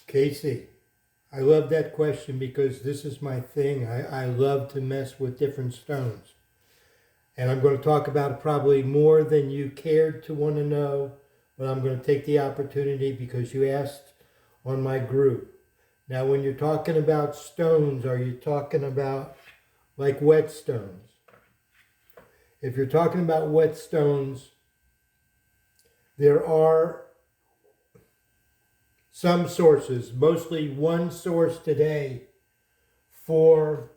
Casey, I love that question because this is my thing. I love to mess with different stones. And I'm going to talk about it probably more than you cared to want to know, but I'm going to take the opportunity because you asked on my group. Now, when you're talking about stones, are you talking about like whetstones? If you're talking about whetstones, there are some sources, mostly one source today for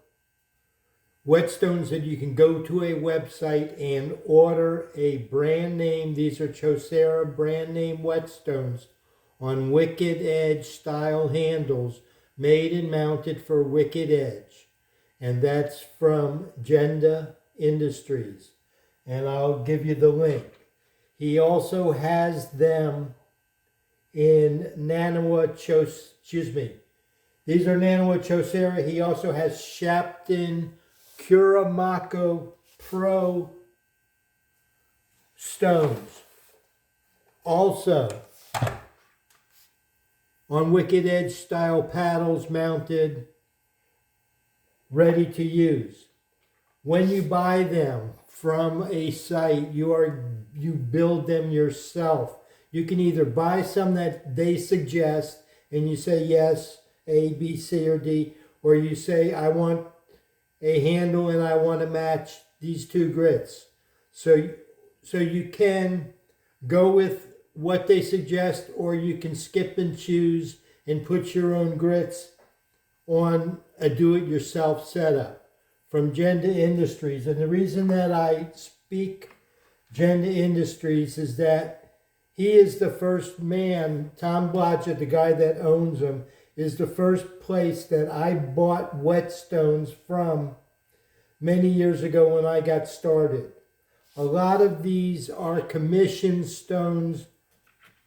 whetstones that you can go to a website and order a brand name. These are Chaucera brand name whetstones on Wicked Edge style handles made and mounted for Wicked Edge. And that's from Genda Industries. And I'll give you the link. He also has them in these are Nanawa Chaucera. He also has Shapton Curamako Pro stones. Also, on Wicked Edge style paddles mounted, ready to use. When you buy them from a site, you build them yourself. You can either buy some that they suggest and you say yes, A, B, C, or D, or you say I want a handle and I want to match these two grits. So you can go with what they suggest, or you can skip and choose and put your own grits on a do-it-yourself setup from Genda Industries. And the reason that I speak Genda Industries is that he is the first man, Tom Blodgett, the guy that owns them, is the first place that I bought whetstones from many years ago when I got started. A lot of these are commissioned stones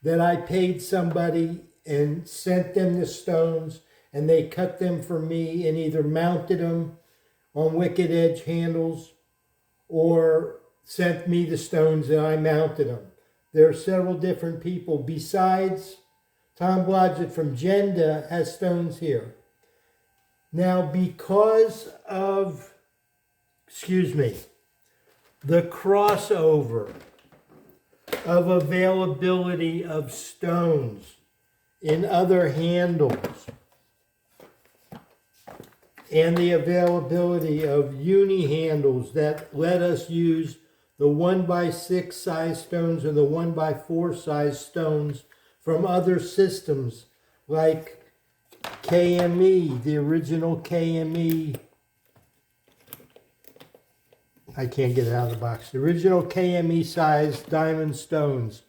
that I paid somebody and sent them the stones, and they cut them for me and either mounted them on Wicked Edge handles or sent me the stones and I mounted them. There are several different people besides Tom Blodgett from Genda has stones here. Now, because of, the crossover of availability of stones in other handles and the availability of uni handles that let us use the 1x6 size stones and the 1x4 size stones from other systems like KME, the original KME. I can't get it out of the box. The original KME size diamond stones.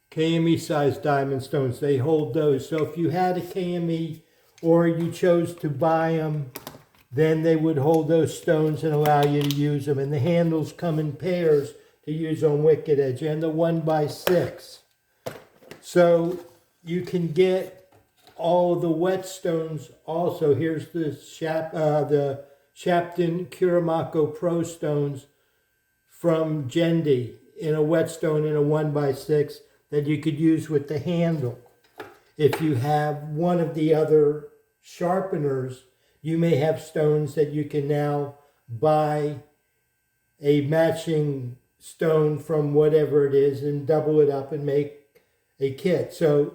KME size diamond stones, they hold those. So if you had a KME or you chose to buy them, then they would hold those stones and allow you to use them. And the handles come in pairs to use on Wicked Edge, and the 1x6. So you can get all the whetstones also. Here's the Shapton Curamako Pro stones from Gendi in a whetstone in a 1x6 that you could use with the handle. If you have one of the other sharpeners, you may have stones that you can now buy a matching stone from whatever it is and double it up and make a kit. So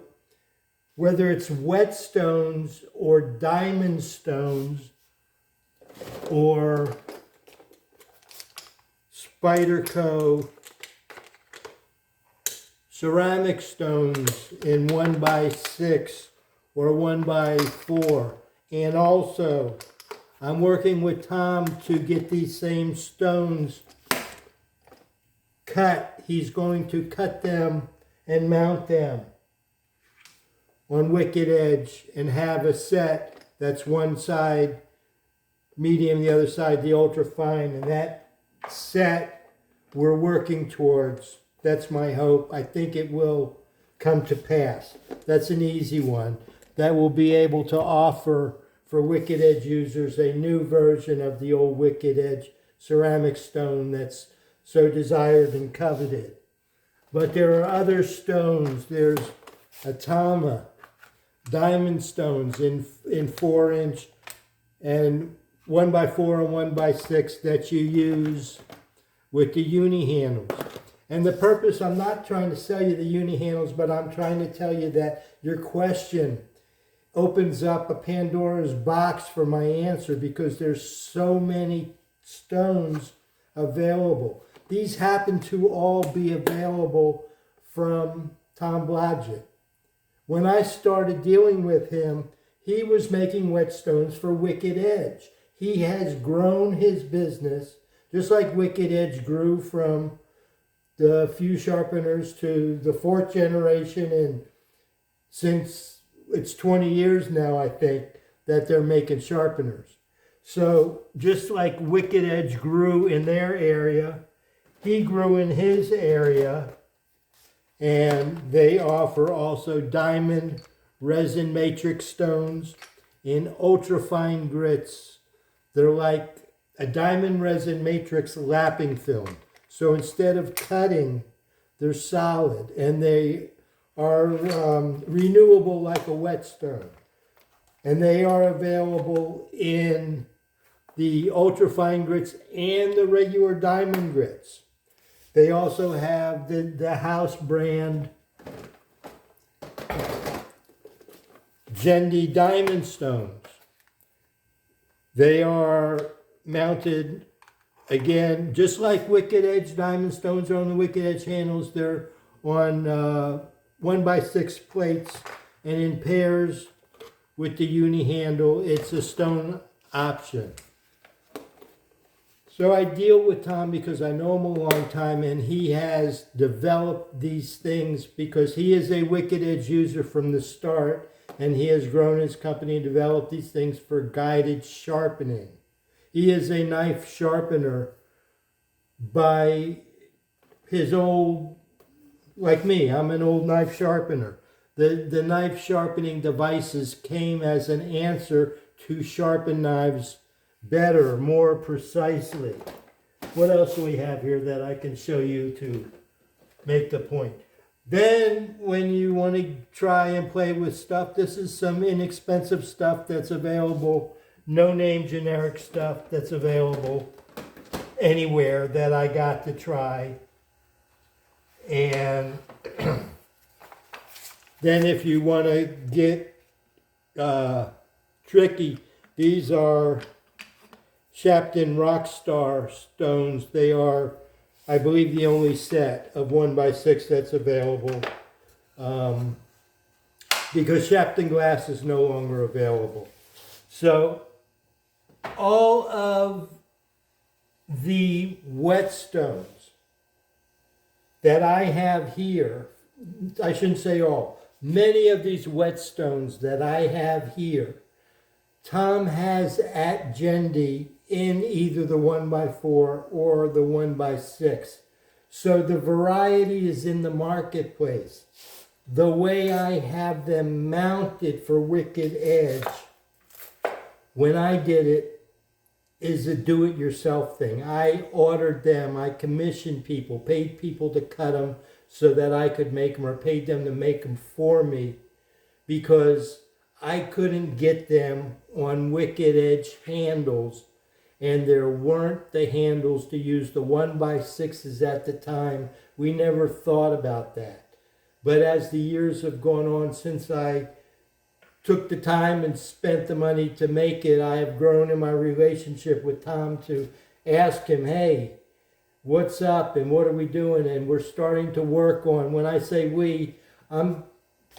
whether it's whetstones or diamond stones or Spyderco ceramic stones in 1x6 or 1x4. And also, I'm working with Tom to get these same stones cut. He's going to cut them and mount them on Wicked Edge and have a set that's one side medium, the other side the ultra fine. And that set we're working towards. That's my hope. I think it will come to pass. That's an easy one. That will be able to offer for Wicked Edge users a new version of the old Wicked Edge ceramic stone that's so desired and coveted. But there are other stones. There's Atama, diamond stones in 4-inch and 1x4 and 1x6 that you use with the uni handles. And the purpose, I'm not trying to sell you the uni handles, but I'm trying to tell you that your question opens up a Pandora's box for my answer, because there's so many stones available. These happen to all be available from Tom Blodgett. When I started dealing with him, he was making whetstones for Wicked Edge. He has grown his business, just like Wicked Edge grew from the few sharpeners to the 4th generation, and since it's 20 years now, I think, that they're making sharpeners. So just like Wicked Edge grew in their area, he grew in his area, and they offer also diamond resin matrix stones in ultrafine grits. They're like a diamond resin matrix lapping film. So instead of cutting, they're solid, and they are renewable like a whetstone. And they are available in the ultrafine grits and the regular diamond grits. They also have the house brand Jendi diamond stones. They are mounted, again, just like Wicked Edge diamond stones are on the Wicked Edge handles. They're on 1x6 plates and in pairs with the uni handle. It's a stone option. So I deal with Tom because I know him a long time, and he has developed these things because he is a Wicked Edge user from the start, and he has grown his company and developed these things for guided sharpening. He is a knife sharpener by his old, like me, I'm an old knife sharpener. The knife sharpening devices came as an answer to sharpen knives better, more precisely. What else do we have here that I can show you to make the point? Then when you want to try and play with stuff, this is some inexpensive stuff that's available, no-name generic stuff that's available anywhere that I got to try. And then if you want to get tricky, these are Shapton Rockstar stones. They are, I believe, the only set of 1x6 that's available, because Shapton glass is no longer available. So all of the whetstones that I have here, I shouldn't say all, many of these whetstones that I have here, Tom has at Jendi in either the 1x4 or the 1x6. So the variety is in the marketplace. The way I have them mounted for Wicked Edge, when I did it, is a do-it-yourself thing. I ordered them, I commissioned people, paid people to cut them so that I could make them, or paid them to make them for me, because I couldn't get them on Wicked Edge handles, and there weren't the handles to use the 1x6s at the time. We never thought about that. But as the years have gone on since I took the time and spent the money to make it, I have grown in my relationship with Tom to ask him, hey, what's up and what are we doing? And we're starting to work on, when I say we, I'm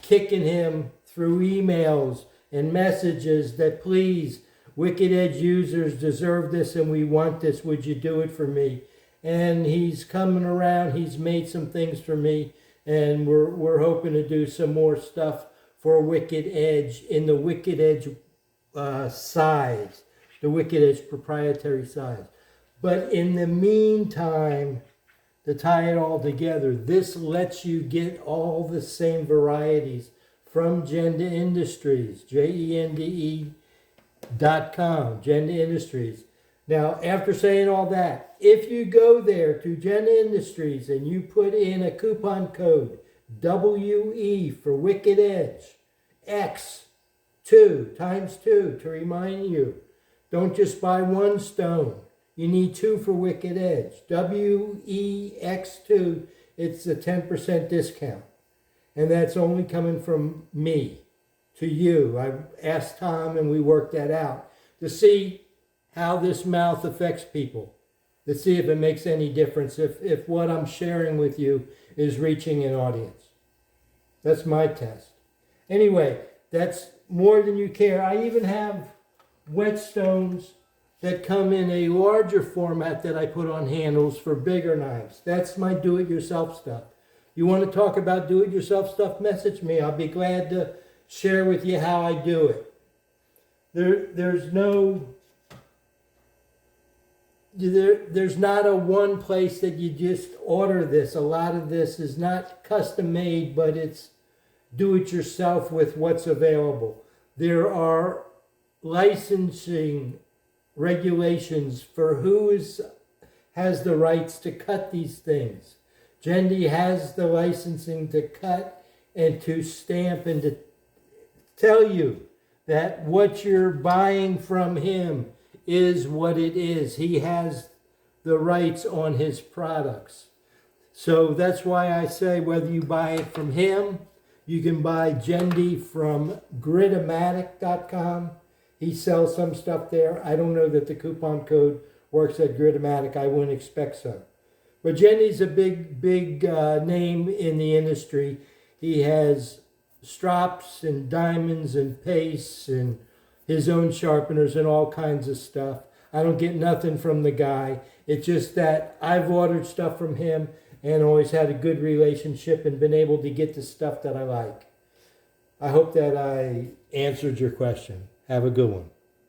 kicking him through emails and messages that, please, Wicked Edge users deserve this and we want this. Would you do it for me? And he's coming around. He's made some things for me, and we're hoping to do some more stuff for Wicked Edge in the Wicked Edge size, the Wicked Edge proprietary size. But in the meantime, to tie it all together, this lets you get all the same varieties from Jenda Industries, JENDE.com, Jenda Industries. Now, after saying all that, if you go there to Gen Industries and you put in a coupon code WE for Wicked Edge, X2 times 2 to remind you, don't just buy one stone. You need 2 for Wicked Edge. WEX2, it's a 10% discount. And that's only coming from me to you. I asked Tom and we worked that out to see how this mouth affects people, to see if it makes any difference, if what I'm sharing with you is reaching an audience. That's my test. Anyway, that's more than you care. I even have whetstones that come in a larger format that I put on handles for bigger knives. That's my do-it-yourself stuff. You want to talk about do-it-yourself stuff, message me. I'll be glad to share with you how I do it. There's not a one place that you just order this. A lot of this is not custom made, but it's do it yourself with what's available. There are licensing regulations for who has the rights to cut these things. Jendi has the licensing to cut and to stamp and to tell you that what you're buying from him is what it is. He has the rights on his products. So that's why I say whether you buy it from him, you can buy Jendi from Gritomatic.com. He sells some stuff there. I don't know that the coupon code works at Gritomatic. I wouldn't expect so. But Jendi's a big name in the industry. He has strops and diamonds and pastes and his own sharpeners and all kinds of stuff. I don't get nothing from the guy. It's just that I've ordered stuff from him and always had a good relationship and been able to get the stuff that I like. I hope that I answered your question. Have a good one.